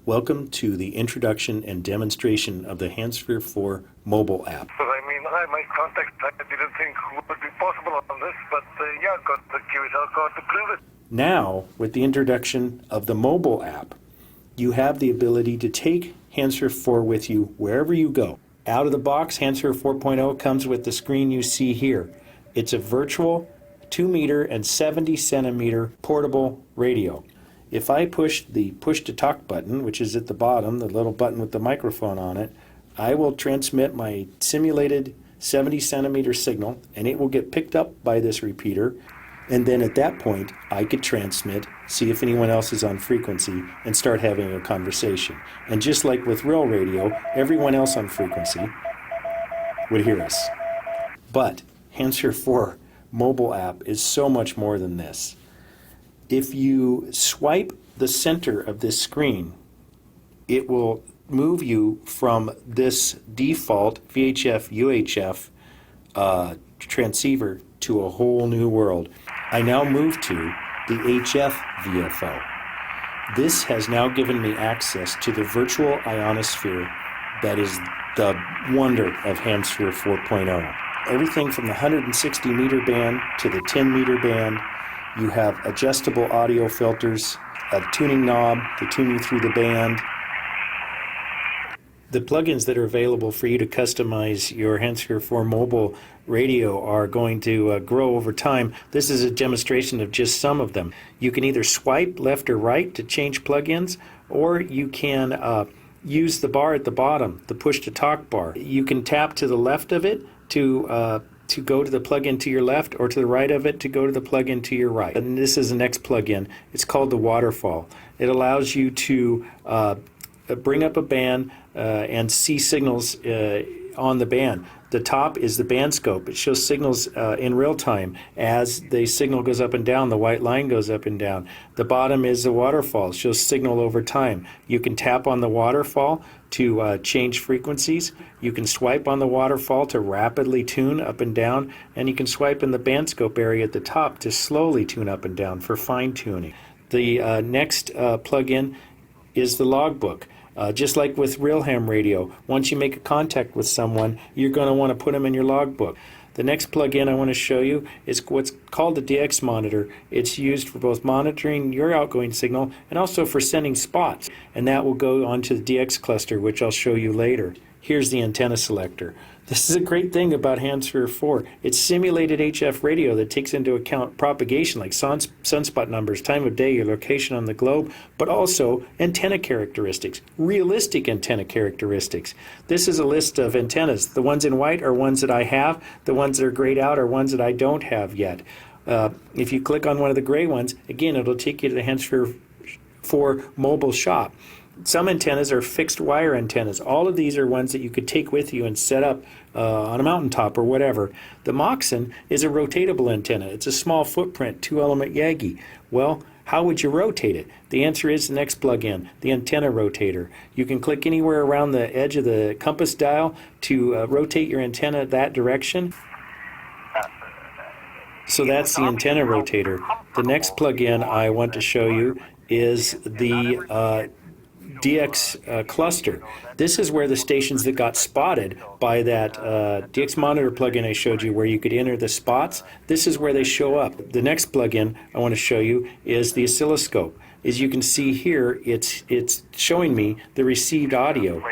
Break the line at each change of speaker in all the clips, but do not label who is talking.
Welcome to the introduction and demonstration of the HamSphere 4 mobile app.
So I might contact. I didn't think would be possible on this, but yeah, got the QSL code to prove it.
Now, with the introduction of the mobile app, you have the ability to take HamSphere 4 with you wherever you go. Out of the box, HamSphere 4.0 comes with the screen you see here. It's a virtual 2-meter and 70 centimeter portable radio. If I push the push to talk button, which is at the bottom, the little button with the microphone on it, I will transmit my simulated 70 centimeter signal, and it will get picked up by this repeater. And then at that point, I could transmit, see if anyone else is on frequency, and start having a conversation. And just like with real radio, everyone else on frequency would hear us. But HamSphere 4 mobile app is so much more than this. If you swipe the center of this screen, it will move you from this default VHF UHF transceiver to a whole new world. I now move to the HF VFO. This has now given me access to the virtual ionosphere that is the wonder of HamSphere 4.0. Everything from the 160 meter band to the 10 meter band. You have adjustable audio filters, a tuning knob to tune you through the band. The plugins that are available for you to customize your HamSphere 4 mobile radio are going to grow over time. This is a demonstration of just some of them. You can either swipe left or right to change plugins, or you can use the bar at the bottom, the push-to-talk bar. You can tap to the left of it to go to the plugin to your left, or to the right of it to go to the plugin to your right. And this is the next plugin. It's called the Waterfall. It allows you to bring up a band and see signals on the band. The top is the band scope. It shows signals in real time. As the signal goes up and down, the white line goes up and down. The bottom is the waterfall. It shows signal over time. You can tap on the waterfall to change frequencies. You can swipe on the waterfall to rapidly tune up and down, and you can swipe in the band scope area at the top to slowly tune up and down for fine tuning. The next plugin is the Logbook. Just like with real ham radio, once you make a contact with someone, you're going to want to put them in your logbook. The next plugin I want to show you is what's called the DX monitor. It's used for both monitoring your outgoing signal and also for sending spots, and that will go onto the DX cluster, which I'll show you later. Here's the antenna selector. This is a great thing about HamSphere 4. It's simulated HF radio that takes into account propagation like sunspot numbers, time of day, your location on the globe, but also antenna characteristics, realistic antenna characteristics. This is a list of antennas. The ones in white are ones that I have. The ones that are grayed out are ones that I don't have yet. If you click on one of the gray ones, again, it'll take you to the HamSphere 4 mobile shop. Some antennas are fixed wire antennas. All of these are ones that you could take with you and set up on a mountaintop or whatever. The Moxon is a rotatable antenna. It's a small footprint, 2-element Yagi. Well, how would you rotate it? The answer is the next plugin, the antenna rotator. You can click anywhere around the edge of the compass dial to rotate your antenna that direction. So that's the antenna rotator. The next plugin I want to show you is the DX cluster. This is where the stations that got spotted by that DX monitor plugin I showed you, where you could enter the spots, this is where they show up. The next plugin I want to show you is the Oscilloscope. As you can see here, it's showing me the received audio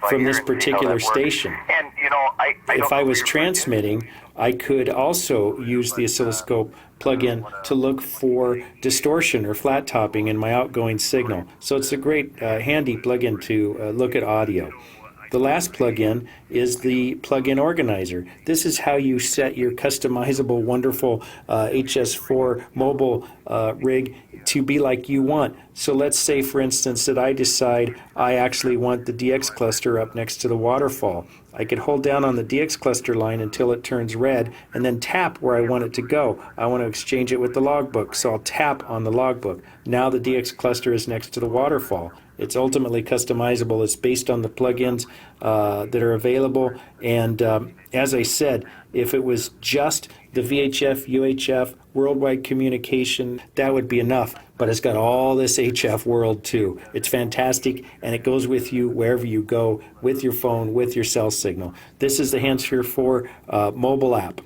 from this particular station. If I was transmitting, I could also use the Oscilloscope plugin to look for distortion or flat topping in my outgoing signal. So it's a great handy plugin to look at audio. The last plugin is the plugin organizer. This is how you set your customizable, wonderful HS4 mobile rig to be like you want. So let's say, for instance, that I decide I actually want the DX cluster up next to the waterfall. I could hold down on the DX cluster line until it turns red and then tap where I want it to go. I want to exchange it with the logbook, so I'll tap on the logbook. Now the DX cluster is next to the waterfall. It's ultimately customizable. It's based on the plugins that are available. And as I said, if it was just the VHF, UHF, worldwide communication, that would be enough. But it's got all this HF world too. It's fantastic, and it goes with you wherever you go, with your phone, with your cell signal. This is the HamSphere 4 mobile app.